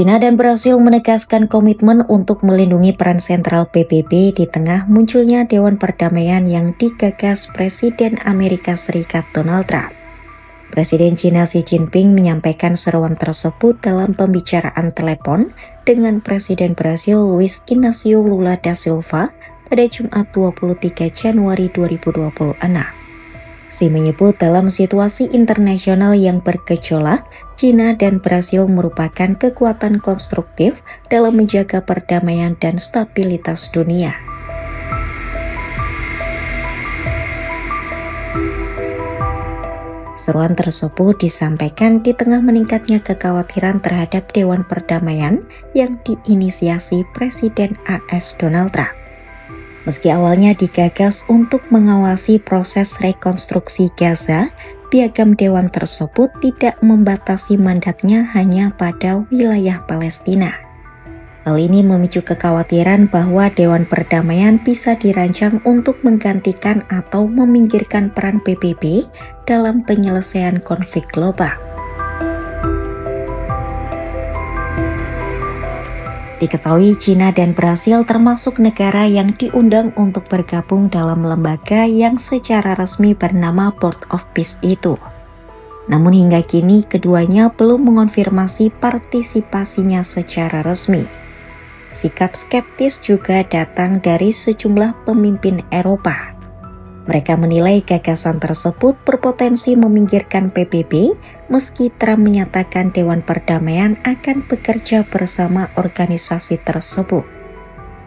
China dan Brasil menegaskan komitmen untuk melindungi peran sentral PBB di tengah munculnya Dewan Perdamaian yang digagas Presiden Amerika Serikat Donald Trump. Presiden China Xi Jinping menyampaikan seruan tersebut dalam pembicaraan telepon dengan Presiden Brasil Luiz Inácio Lula da Silva pada Jumat 23 Januari 2026. Xi menyebut dalam situasi internasional yang bergejolak, China dan Brasil merupakan kekuatan konstruktif dalam menjaga perdamaian dan stabilitas dunia. Seruan tersebut disampaikan di tengah meningkatnya kekhawatiran terhadap Dewan Perdamaian yang diinisiasi Presiden AS Donald Trump. Meski awalnya digagas untuk mengawasi proses rekonstruksi Gaza, piagam dewan tersebut tidak membatasi mandatnya hanya pada wilayah Palestina. Hal ini memicu kekhawatiran bahwa Dewan Perdamaian bisa dirancang untuk menggantikan atau meminggirkan peran PBB dalam penyelesaian konflik global. Diketahui China dan Brasil termasuk negara yang diundang untuk bergabung dalam lembaga yang secara resmi bernama Board of Peace itu. Namun hingga kini keduanya belum mengonfirmasi partisipasinya secara resmi. Sikap skeptis juga datang dari sejumlah pemimpin Eropa. Mereka menilai gagasan tersebut berpotensi meminggirkan PBB meski Trump menyatakan Dewan Perdamaian akan bekerja bersama organisasi tersebut.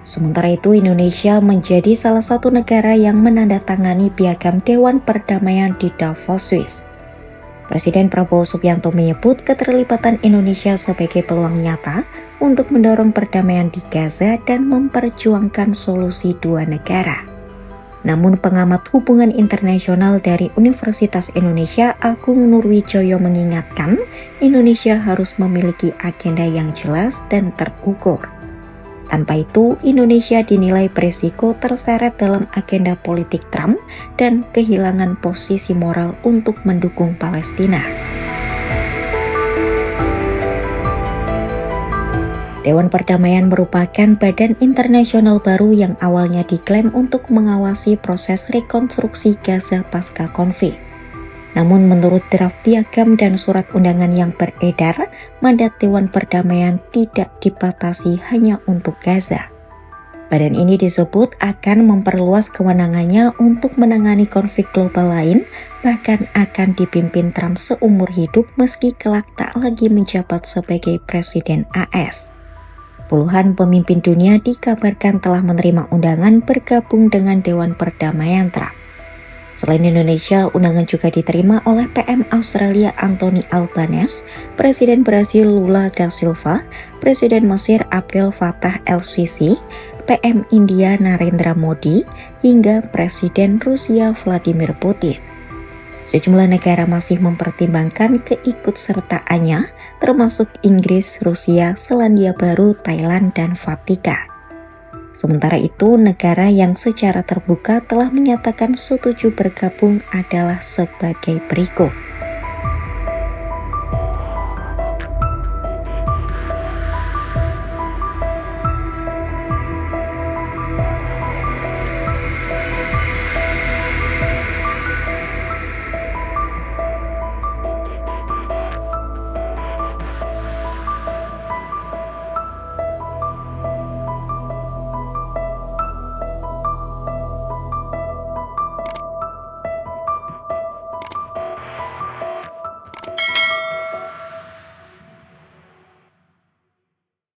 Sementara itu Indonesia menjadi salah satu negara yang menandatangani piagam Dewan Perdamaian di Davos, Swiss. Presiden Prabowo Subianto menyebut keterlibatan Indonesia sebagai peluang nyata untuk mendorong perdamaian di Gaza dan memperjuangkan solusi dua negara. Namun pengamat hubungan internasional dari Universitas Indonesia Agung Nurwijoyo mengingatkan Indonesia harus memiliki agenda yang jelas dan terukur. Tanpa itu, Indonesia dinilai berisiko terseret dalam agenda politik Trump dan kehilangan posisi moral untuk mendukung Palestina. Dewan Perdamaian merupakan badan internasional baru yang awalnya diklaim untuk mengawasi proses rekonstruksi Gaza pasca konflik. Namun menurut draft piagam dan surat undangan yang beredar, mandat Dewan Perdamaian tidak dibatasi hanya untuk Gaza. Badan ini disebut akan memperluas kewenangannya untuk menangani konflik global lain, bahkan akan dipimpin Trump seumur hidup meski kelak tak lagi menjabat sebagai Presiden AS. Puluhan pemimpin dunia dikabarkan telah menerima undangan bergabung dengan Dewan Perdamaian Trump. Selain Indonesia, undangan juga diterima oleh PM Australia Anthony Albanese, Presiden Brasil Lula da Silva, Presiden Mesir Abdel Fattah el-Sisi, PM India Narendra Modi, hingga Presiden Rusia Vladimir Putin. Sejumlah negara masih mempertimbangkan keikutsertaannya, termasuk Inggris, Rusia, Selandia Baru, Thailand, dan Vatikan. Sementara itu, negara yang secara terbuka telah menyatakan setuju bergabung adalah sebagai berikut.